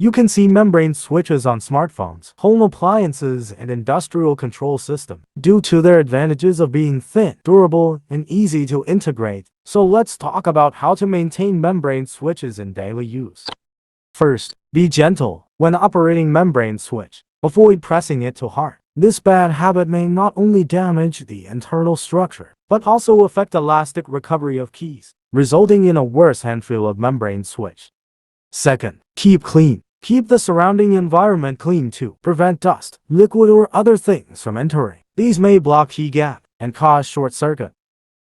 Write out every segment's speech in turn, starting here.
You can see membrane switches on smartphones, home appliances, and industrial control systems due to their advantages of being thin, durable, and easy to integrate. So let's talk about how to maintain membrane switches in daily use. First, be gentle when operating membrane switch. Avoid pressing it too hard. This bad habit may not only damage the internal structure, but also affect elastic recovery of keys, resulting in a worse handfeel of membrane switch. Second, keep clean. Keep the surrounding environment clean to prevent dust, liquid, or other things from entering. These may block key gap and cause short circuit.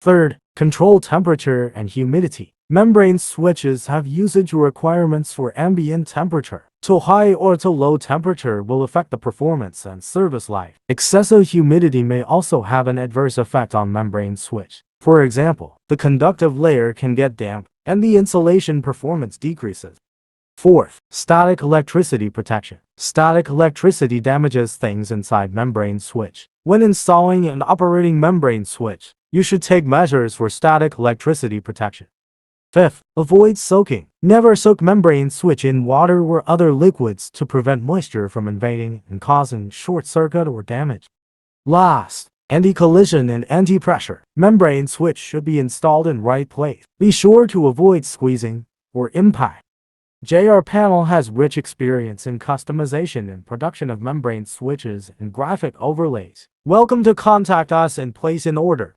Third, control temperature and humidity. Membrane switches have usage requirements for ambient temperature. Too high or too low temperature will affect the performance and service life. Excessive humidity may also have an adverse effect on membrane switch. For example, the conductive layer can get damp and the insulation performance decreases. Fourth, static electricity protection. Static electricity damages things inside membrane switch. When installing and operating membrane switch, you should take measures for static electricity protection. Fifth, avoid soaking. Never soak membrane switch in water or other liquids to prevent moisture from invading and causing short circuit or damage. Last, anti-collision and anti-pressure. Membrane switch should be installed in right place. Be sure to avoid squeezing or impact. JRPanel has rich experience in customization and production of membrane switches and graphic overlays. Welcome to contact us and place an order.